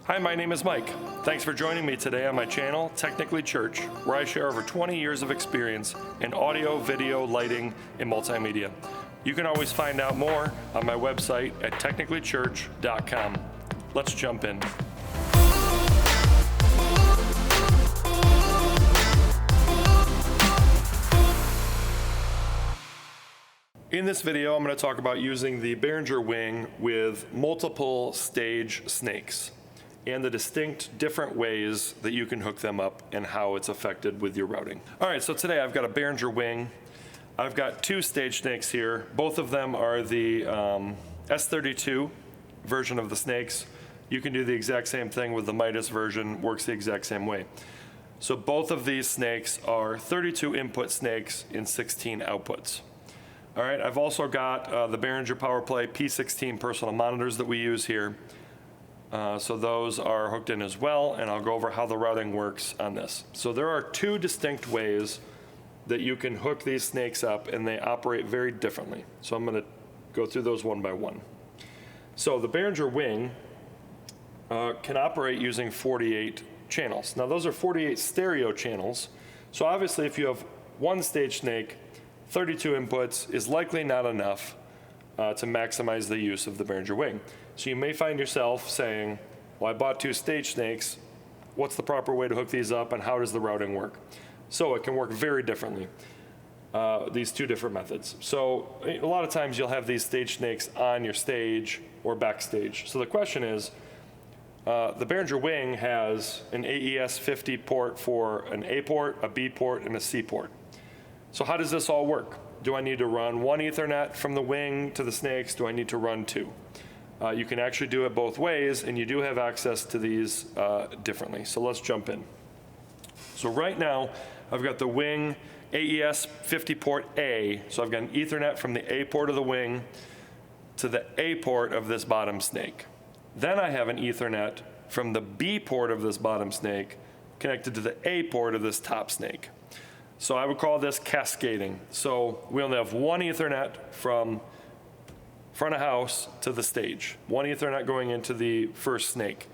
Hi, my name is Mike. Thanks for joining me today on my channel, Technically Church, where I share over 20 years of experience in audio, video, lighting, and multimedia. You can always find out more on my website at technicallychurch.com. Let's jump in. In this video, I'm going to talk about using the Behringer Wing with multiple stage snakes and the distinct different ways that you can hook them up and how it's affected with your routing. All right, so today I've got a Behringer Wing. I've got two stage snakes here. Both of them are the S32 version of the snakes. You can do the exact same thing with the Midas version, works the exact same way. So both of these snakes are 32 input snakes in 16 outputs. All right, I've also got the Behringer PowerPlay P16 personal monitors that we use here. So those are hooked in as well, and I'll go over how the routing works on this. So there are two distinct ways that you can hook these snakes up, and they operate very differently. So I'm going to go through those one by one. So the Behringer Wing can operate using 48 channels. Now those are 48 stereo channels. So obviously if you have one stage snake, 32 inputs is likely not enough to maximize the use of the Behringer Wing. So you may find yourself saying, well, I bought two stage snakes. What's the proper way to hook these up, and how does the routing work? So it can work very differently, these two different methods. So a lot of times you'll have these stage snakes on your stage or backstage. So the question is, the Behringer Wing has an AES50 port for an A port, a B port, and a C port. So how does this all work? Do I need to run one Ethernet from the wing to the snakes? Do I need to run two? You can actually do it both ways, and you do have access to these differently. So let's jump in. So right now, I've got the wing AES50 port A. So I've got an Ethernet from the A port of the wing to the A port of this bottom snake. Then I have an Ethernet from the B port of this bottom snake connected to the A port of this top snake. So I would call this cascading. So we only have one Ethernet from front of house to the stage. One Ethernet going into the first snake.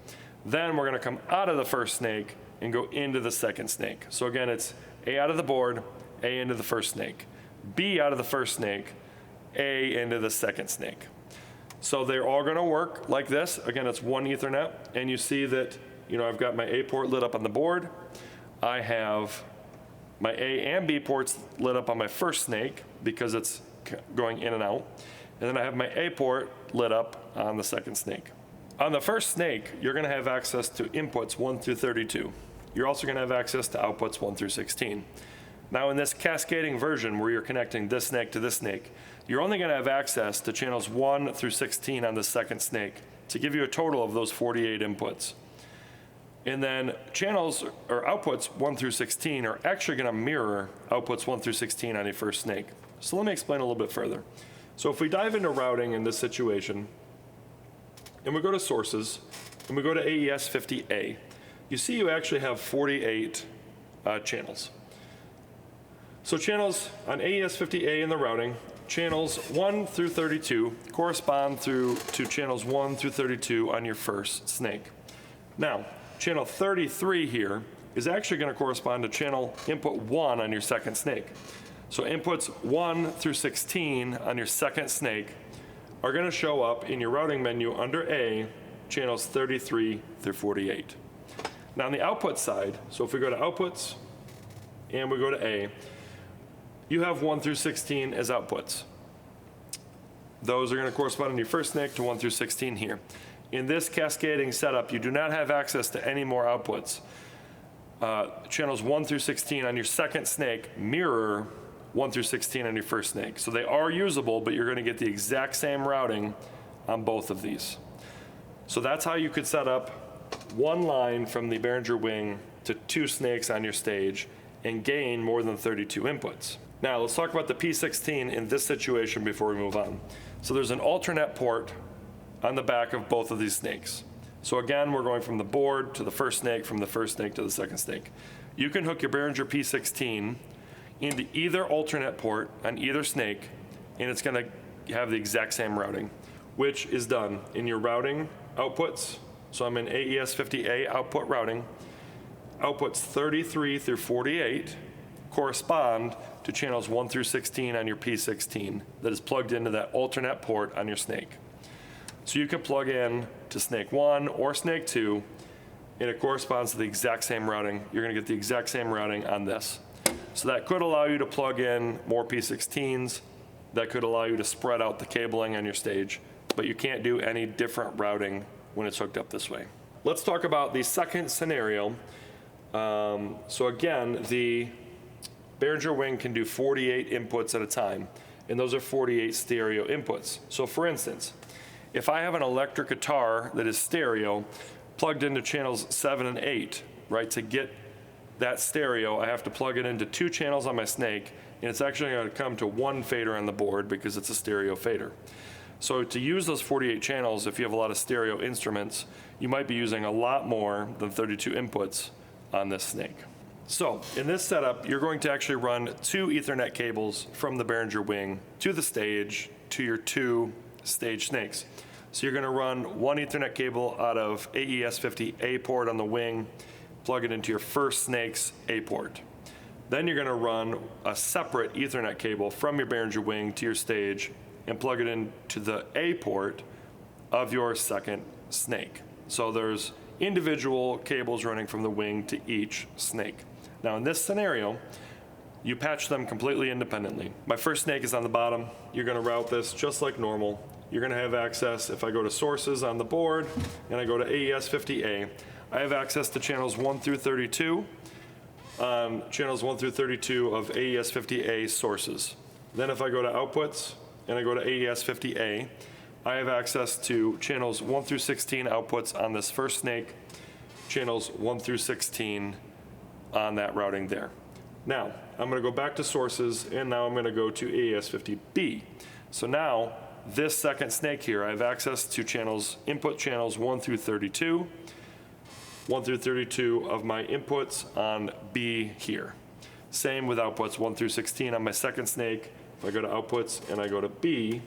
Then we're going to come out of the first snake and go into the second snake. So again, it's A out of the board, A into the first snake. B out of the first snake, A into the second snake. So they're all going to work like this. Again, it's one Ethernet, and you see that, I've got my A port lit up on the board. I have my A and B ports lit up on my first snake because it's going in and out. And then I have my A port lit up on the second snake. On the first snake, you're going to have access to inputs 1 through 32. You're also going to have access to outputs 1 through 16. Now in this cascading version where you're connecting this snake to this snake, you're only going to have access to channels 1 through 16 on the second snake to give you a total of those 48 inputs. And then channels or outputs 1 through 16 are actually going to mirror outputs 1 through 16 on your first snake. So let me explain a little bit further. So if we dive into routing in this situation, and we go to sources, and we go to AES50A, you see you actually have 48 channels. So channels on AES50A in the routing, channels 1 through 32 correspond to channels 1 through 32 on your first snake. Now, channel 33 here is actually going to correspond to channel input 1 on your second snake. So inputs 1 through 16 on your second snake are going to show up in your routing menu under A, channels 33 through 48. Now on the output side, so if we go to outputs and we go to A, you have 1 through 16 as outputs. Those are going to correspond on your first snake to 1 through 16 here. In this cascading setup, you do not have access to any more outputs. Channels 1 through 16 on your second snake mirror 1 through 16 on your first snake. So they are usable, but you're going to get the exact same routing on both of these. So that's how you could set up one line from the Behringer Wing to two snakes on your stage and gain more than 32 inputs. Now let's talk about the P16 in this situation before we move on. So there's an alternate port on the back of both of these snakes. So again, we're going from the board to the first snake, from the first snake to the second snake. You can hook your Behringer P16 into either alternate port on either snake, and it's going to have the exact same routing, which is done in your routing outputs So I'm in AES50A output routing. Outputs 33 through 48 correspond to channels 1 through 16 on your P16 that is plugged into that alternate port on your snake. So you can plug in to snake 1 or snake 2, and it corresponds to the exact same routing. You're going to get the exact same routing on this. So that could allow you to plug in more P16s. That could allow you to spread out the cabling on your stage, but you can't do any different routing when it's hooked up this way. Let's talk about the second scenario. So again, the Behringer Wing can do 48 inputs at a time, and those are 48 stereo inputs. So for instance, if I have an electric guitar that is stereo plugged into channels 7 and 8, right, to get that stereo, I have to plug it into 2 channels on my snake, and it's actually going to come to 1 fader on the board because it's a stereo fader. So to use those 48 channels, if you have a lot of stereo instruments, you might be using a lot more than 32 inputs on this snake. So in this setup, you're going to actually run 2 Ethernet cables from the Behringer Wing to the stage to your 2 stage snakes. So you're going to run 1 Ethernet cable out of AES50A port on the wing, plug it into your first snake's A port. Then you're going to run a separate Ethernet cable from your Behringer Wing to your stage and plug it into the A port of your second snake. So there's individual cables running from the wing to each snake. Now in this scenario, you patch them completely independently. My first snake is on the bottom. You're going to route this just like normal. You're going to have access, if I go to sources on the board and I go to AES50A, I have access to channels 1 through 32 on channels 1 through 32 of AES50A sources. Then if I go to outputs and I go to AES50A, I have access to channels 1 through 16 outputs on this first snake, channels 1 through 16 on that routing there. Now, I'm going to go back to sources, and now I'm going to go to AES50B. So now, this second snake here, I have access to channels, input channels 1 through 32, 1 through 32 of my inputs on B here. Same with outputs 1 through 16 on my second snake. If I go to outputs and I go to B,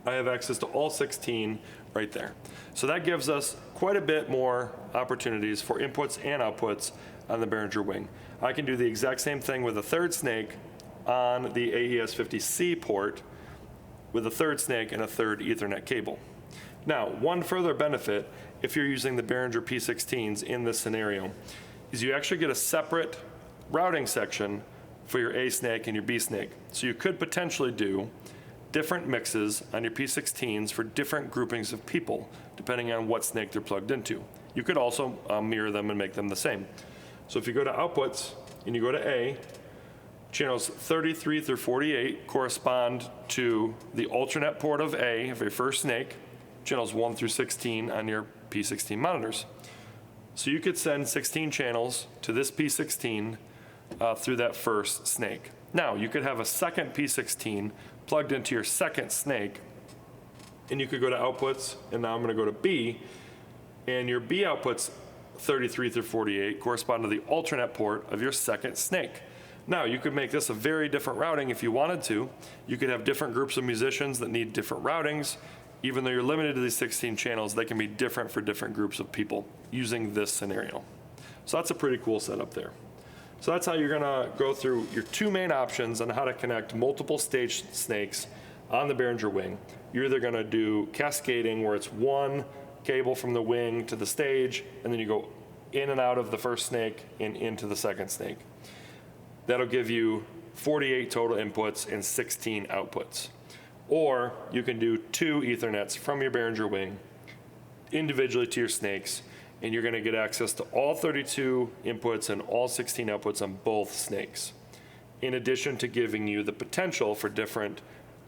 I have access to all 16 right there. So that gives us quite a bit more opportunities for inputs and outputs on the Behringer Wing. I can do the exact same thing with a third snake on the AES50C port with a third snake and a third Ethernet cable. Now, one further benefit, if you're using the Behringer P16s in this scenario, is you actually get a separate routing section for your A snake and your B snake. So you could potentially do different mixes on your P16s for different groupings of people, depending on what snake they're plugged into. You could also mirror them and make them the same. So if you go to outputs and you go to A, channels 33 through 48 correspond to the alternate port of A of your first snake, channels 1 through 16 on your P16 monitors. So you could send 16 channels to this P16 through that first snake. Now, you could have a second P16 plugged into your second snake, and you could go to outputs, and now I'm going to go to B, and your B outputs 33 through 48 correspond to the alternate port of your second snake. Now, you could make this a very different routing if you wanted to. You could have different groups of musicians that need different routings. Even though you're limited to these 16 channels, they can be different for different groups of people using this scenario. So that's a pretty cool setup there. So that's how you're gonna go through your 2 main options on how to connect multiple stage snakes on the Behringer Wing. You're either gonna do cascading, where it's 1 cable from the wing to the stage, and then you go in and out of the first snake and into the second snake. That'll give you 48 total inputs and 16 outputs. Or you can do 2 Ethernets from your Behringer Wing individually to your snakes, and you're going to get access to all 32 inputs and all 16 outputs on both snakes, in addition to giving you the potential for different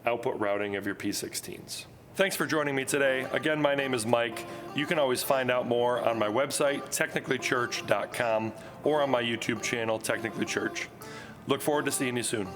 output routing of your P16s. Thanks for joining me today. Again, my name is Mike. You can always find out more on my website, technicallychurch.com, or on my YouTube channel, Technically Church. Look forward to seeing you soon.